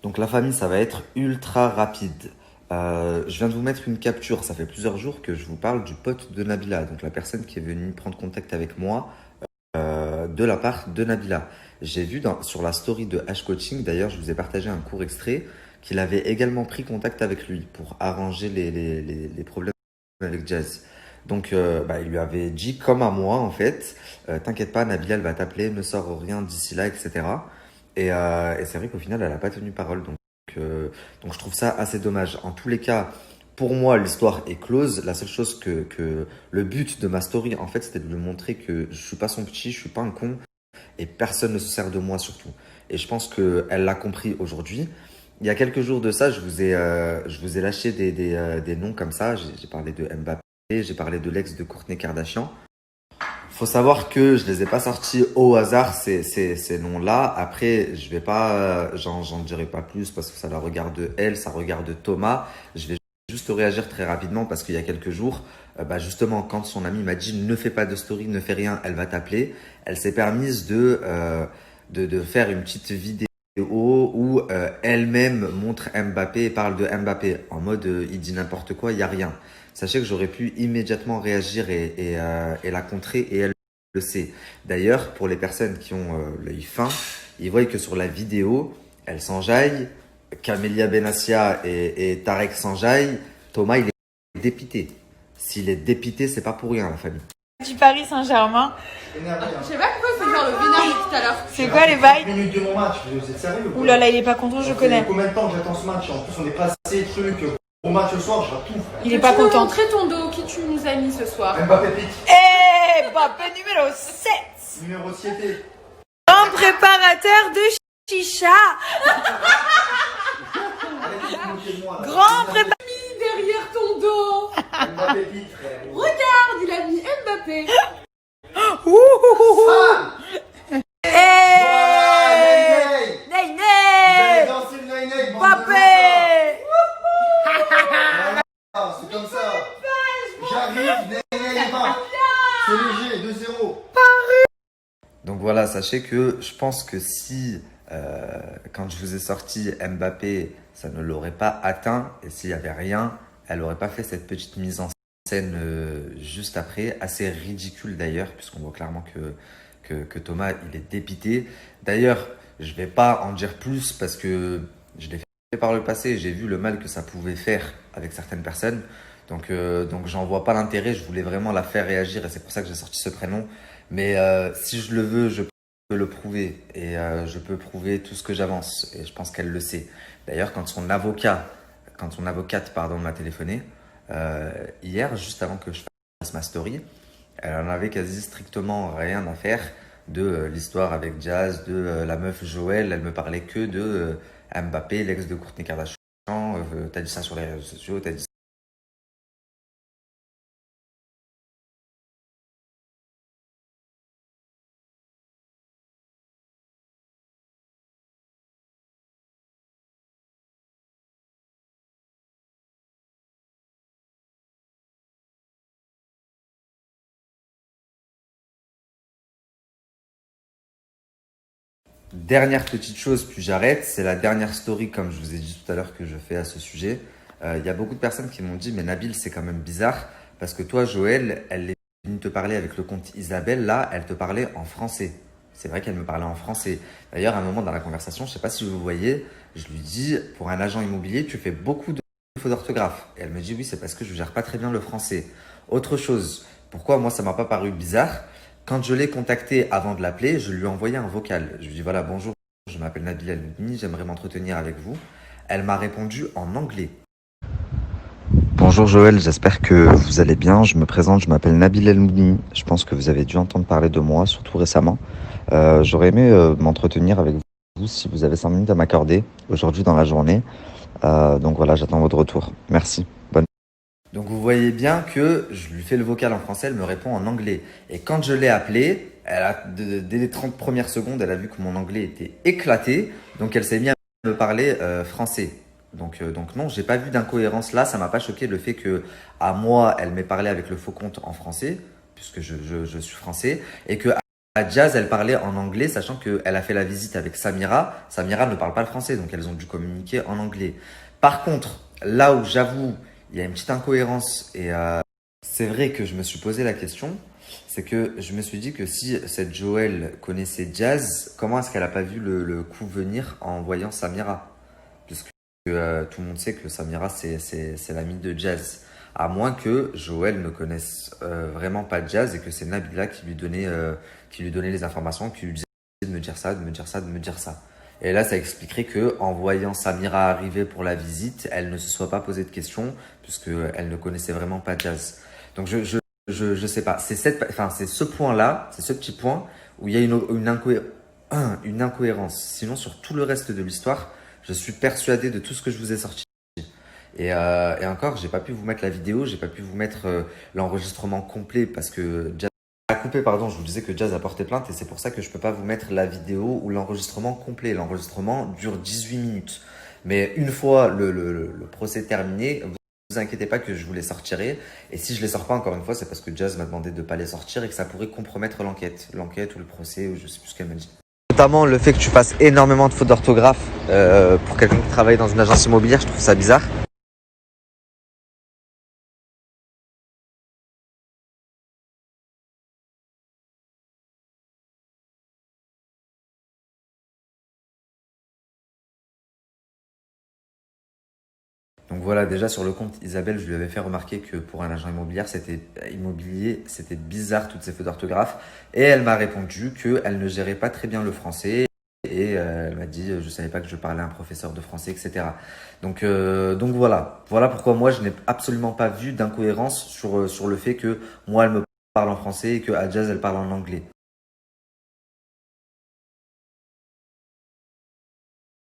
Donc la famille, ça va être ultra rapide. Je viens de vous mettre une capture, ça fait plusieurs jours que je vous parle du pote de Nabila, donc la personne qui est venue prendre contact avec moi de la part de Nabila. J'ai vu sur la story de H Coaching, d'ailleurs je vous ai partagé un court extrait, qu'il avait également pris contact avec lui pour arranger les problèmes avec Jazz. Donc il lui avait dit comme à moi en fait, t'inquiète pas, Nabila elle va t'appeler, ne sors rien d'ici là, etc. Et c'est vrai qu'au final elle n'a pas tenu parole, donc je trouve ça assez dommage. En tous les cas, pour moi l'histoire est close. La seule chose que le but de ma story en fait c'était de lui montrer que je suis pas son petit, je suis pas un con et personne ne se sert de moi surtout. Et je pense qu'elle l'a compris aujourd'hui. Il y a quelques jours de ça, je vous ai lâché des noms comme ça. J'ai parlé de Mbappé, j'ai parlé de l'ex de Kourtney Kardashian. Faut savoir que je les ai pas sortis au hasard, ces noms-là. Après, je vais pas, j'en dirai pas plus parce que ça la regarde elle, ça regarde Thomas. Je vais juste réagir très rapidement parce qu'il y a quelques jours, justement, quand son ami m'a dit ne fais pas de story, ne fais rien, elle va t'appeler. Elle s'est permise de faire une petite vidéo où elle-même montre Mbappé et parle de Mbappé en mode il dit n'importe quoi, il y a rien. Sachez que j'aurais pu immédiatement réagir et la contrer et elle le sait. D'ailleurs, pour les personnes qui ont l'œil fin, ils voient que sur la vidéo, elle s'enjaille, Camélia Benassia et Tarek s'enjaillent, Thomas il est dépité. S'il est dépité, c'est pas pour rien la famille. Du Paris Saint-Germain. Je sais pas pourquoi il faut faire le vénère tout à l'heure. C'est quoi les bails? 30 minutes de mon match, vous êtes sérieux? Ouh là là, il est pas content, je connais. Combien de temps que j'attends ce match? En plus, on est passé truc au match ce soir, je rate tout. Il est pas Tu veux content. montrer ton dos, qui tu nous as mis ce soir? Mbappé pique, Eh, Mbappé numéro 7. numéro 7. Un préparateur de chicha. Arrêtez de vous moquer de moi, là. Grand préparateur. Derrière ton dos. Mbappé pique, frère. Regarde, il a mis Mbappé. Eh. Ney, Ney, vous allez Ney. danser le Ney Ney, bande de Mbappé. bâtards. Voilà, c'est comme ça. J'arrive, Ney Ney, va. C'est léger, 2-0. Donc voilà, sachez que je pense que si, quand je vous ai sorti Mbappé, ça ne l'aurait pas atteint, et s'il n'y avait rien, elle n'aurait pas fait cette petite mise en scène juste après, assez ridicule d'ailleurs, puisqu'on voit clairement que Thomas, il est dépité. D'ailleurs, je vais pas en dire plus parce que je l'ai fait par le passé, j'ai vu le mal que ça pouvait faire avec certaines personnes. Donc j'en vois pas l'intérêt, je voulais vraiment la faire réagir et c'est pour ça que j'ai sorti ce prénom. Mais si je le veux, je peux le prouver et je peux prouver tout ce que j'avance et je pense qu'elle le sait. D'ailleurs, quand son avocate pardon, m'a téléphoné hier, juste avant que je fasse ma story, elle en avait quasi strictement rien à faire de l'histoire avec Jazz, de la meuf Joël. Elle me parlait que de Mbappé, l'ex de Kourtney Kardashian. T'as dit ça sur les réseaux sociaux, t'as dit Dernière petite chose, puis j'arrête, c'est la dernière story, comme je vous ai dit tout à l'heure, que je fais à ce sujet. Il y a beaucoup de personnes qui m'ont dit, mais Nabil, c'est quand même bizarre, parce que toi, Joël, elle est venue te parler avec le compte Isabelle, là, elle te parlait en français. C'est vrai qu'elle me parlait en français. D'ailleurs, à un moment dans la conversation, je ne sais pas si vous voyez, je lui dis, pour un agent immobilier, tu fais beaucoup de fautes d'orthographe. Et elle me dit, oui, c'est parce que je ne gère pas très bien le français. Autre chose, pourquoi moi, ça m'a pas paru bizarre? Quand je l'ai contacté avant de l'appeler, je lui ai envoyé un vocal. Je lui ai dit voilà, bonjour, je m'appelle Nabila El-Moudni, j'aimerais m'entretenir avec vous. Elle m'a répondu en anglais. Bonjour Joël, j'espère que vous allez bien. Je me présente, je m'appelle Nabil El-Moudni. Je pense que vous avez dû entendre parler de moi, surtout récemment. J'aurais aimé m'entretenir avec vous si vous avez 5 minutes à m'accorder aujourd'hui dans la journée. Donc voilà, j'attends votre retour. Merci. Bonne. Donc vous voyez bien que je lui fais le vocal en français, elle me répond en anglais. Et quand je l'ai appelée, dès les 30 premières secondes, elle a vu que mon anglais était éclaté. Donc elle s'est mise à me parler français. Donc non, j'ai pas vu d'incohérence là. Ça m'a pas choqué le fait que à moi, elle m'ait parlé avec le faux compte en français, puisque je suis français. Et que Jazz, elle parlait en anglais, sachant qu'elle a fait la visite avec Samira. Samira ne parle pas le français, donc elles ont dû communiquer en anglais. Par contre, là où j'avoue, il y a une petite incohérence et c'est vrai que je me suis posé la question, c'est que je me suis dit que si cette Joël connaissait Jazz, comment est-ce qu'elle n'a pas vu le coup venir en voyant Samira? Puisque tout le monde sait que Samira, c'est l'amie de Jazz. À moins que Joël ne connaisse vraiment pas Jazz et que c'est Nabila qui lui donnait les informations, qui lui disait de me dire ça, de me dire ça, de me dire ça. Et là, ça expliquerait que en voyant Samira arriver pour la visite, elle ne se soit pas posé de questions puisqu'elle ne connaissait vraiment pas Jazz. Donc je sais pas. C'est ce point-là, c'est ce petit point où il y a une incohérence. Sinon, sur tout le reste de l'histoire, je suis persuadé de tout ce que je vous ai sorti. Et encore, j'ai pas pu vous mettre la vidéo, j'ai pas pu vous mettre l'enregistrement complet parce que Jazz a coupé, pardon, je vous disais que Jazz a porté plainte et c'est pour ça que je peux pas vous mettre la vidéo ou l'enregistrement complet. L'enregistrement dure 18 minutes. Mais une fois le procès terminé, vous inquiétez pas que je vous les sortirai. Et si je les sors pas encore une fois, c'est parce que Jazz m'a demandé de pas les sortir et que ça pourrait compromettre l'enquête ou le procès ou je sais plus ce qu'elle m'a dit. Notamment le fait que tu fasses énormément de fautes d'orthographe pour quelqu'un qui travaille dans une agence immobilière, je trouve ça bizarre. Donc voilà, déjà sur le compte Isabelle, je lui avais fait remarquer que pour un agent immobilier, c'était bizarre toutes ces fautes d'orthographe. Et elle m'a répondu qu'elle ne gérait pas très bien le français. Et elle m'a dit, je savais pas que je parlais à un professeur de français, etc. Donc voilà. Voilà pourquoi moi, je n'ai absolument pas vu d'incohérence sur le fait que moi, elle me parle en français et que Adjaz, elle parle en anglais.